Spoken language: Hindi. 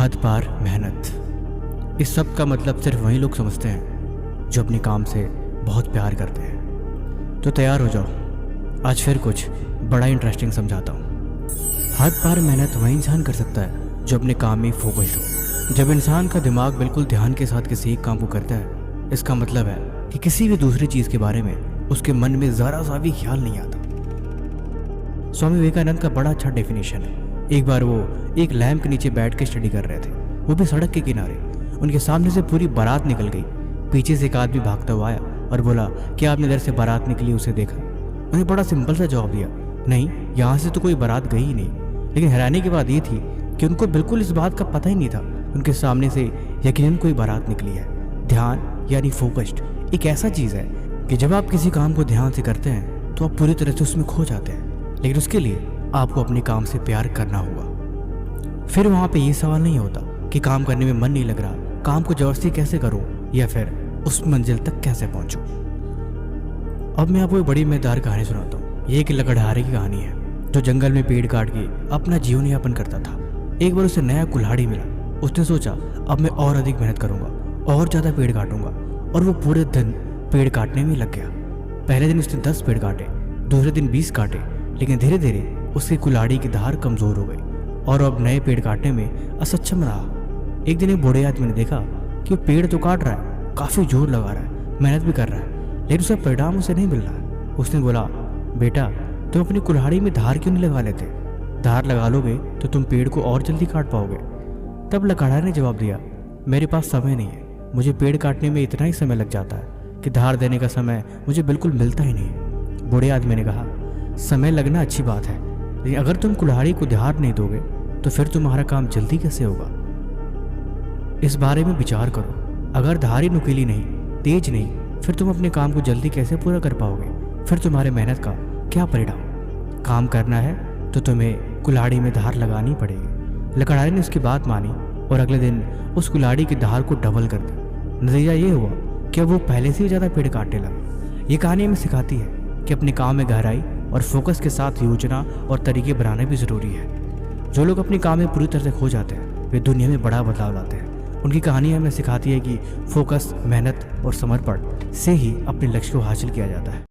हद पार मेहनत, इस सब का मतलब सिर्फ वही लोग समझते हैं जो अपने काम से बहुत प्यार करते हैं। तो तैयार हो जाओ, आज फिर कुछ बड़ा इंटरेस्टिंग समझाता हूँ। हद पार मेहनत वही इंसान कर सकता है जो अपने काम में फोकस्ड हो। जब इंसान का दिमाग बिल्कुल ध्यान के साथ किसी एक काम को करता है, इसका मतलब है कि किसी भी दूसरी चीज़ के बारे में उसके मन में ज़रा सा भी ख्याल नहीं आता। स्वामी विवेकानंद का बड़ा अच्छा डेफिनेशन है। एक बार वो एक लैंप के नीचे बैठ के स्टडी कर रहे थे, वो भी सड़क के किनारे। उनके सामने से पूरी बारात निकल गई। पीछे से एक आदमी भागता हुआ आया और बोला, क्या आपने इधर से बारात निकली उसे देखा? उन्हें बड़ा सिंपल सा जवाब दिया, नहीं, यहाँ से तो कोई बारात गई ही नहीं। लेकिन हैरानी की बात ये थी कि उनको बिल्कुल इस बात का पता ही नहीं था। उनके सामने से यकीनन कोई बारात निकली है। ध्यान यानी फोकस्ड एक ऐसा चीज़ है कि जब आप किसी काम को ध्यान से करते हैं तो आप पूरी तरह से उसमें खो जाते हैं। लेकिन उसके लिए आपको अपने काम से प्यार करना होगा। फिर वहाँ पे ये सवाल नहीं होता कि काम करने में मन नहीं लग रहा, काम को जबरदस्ती कैसे करूँ या फिर उस मंजिल तक कैसे पहुँचूँ। अब मैं आपको एक बड़ी मजेदार कहानी सुनाता हूँ। ये एक लकड़हारे की कहानी है जो जंगल में पेड़ काट के अपना जीवन यापन करता था। एक बार उसे नया कुल्हाड़ी मिला। उसने सोचा, अब मैं और अधिक मेहनत करूँगा और ज़्यादा पेड़ काटूंगा, और वो पूरे दिन पेड़ काटने में लग गया। पहले दिन उसने 10 पेड़ काटे, दूसरे दिन 20 काटे, लेकिन धीरे धीरे उसकी कुल्हाड़ी की धार कमज़ोर हो गई और अब नए पेड़ काटने में असक्षम रहा। एक दिन एक बूढ़े आदमी ने देखा कि वो पेड़ तो काट रहा है, काफ़ी जोर लगा रहा है, मेहनत भी कर रहा है, लेकिन उसका परिणाम उसे नहीं मिल रहा है। उसने बोला, बेटा, तुम अपनी कुल्हाड़ी में धार क्यों नहीं लगा लेते? धार लगा लोगे तो तुम पेड़ को और जल्दी काट पाओगे। तब लकड़हारे ने जवाब दिया, मेरे पास समय नहीं है, मुझे पेड़ काटने में इतना ही समय लग जाता है कि धार देने का समय मुझे बिल्कुल मिलता ही नहीं। बूढ़े आदमी ने कहा, समय लगना अच्छी बात है, लेकिन अगर तुम कुल्हाड़ी को धार नहीं दोगे तो फिर तुम्हारा काम जल्दी कैसे होगा? इस बारे में विचार करो। अगर धार ही नुकीली नहीं, तेज नहीं, फिर तुम अपने काम को जल्दी कैसे पूरा कर पाओगे? फिर तुम्हारे मेहनत का क्या परिणाम? काम करना है तो तुम्हें कुल्हाड़ी में धार लगानी पड़ेगी। लकड़हारे ने उसकी बात मानी और अगले दिन उस कुल्हाड़ी की धार को डबल कर दी। नतीजा ये हुआ कि वो पहले से ही ज़्यादा पेड़ काटने लगा। ये कहानी हमें सिखाती है कि अपने काम में गहराई और फोकस के साथ योजना और तरीके बनाने भी ज़रूरी है। जो लोग अपने काम में पूरी तरह से खो जाते हैं वे दुनिया में बड़ा बदलाव लाते हैं। उनकी कहानी हमें सिखाती है कि फोकस, मेहनत और समर्पण से ही अपने लक्ष्य को हासिल किया जाता है।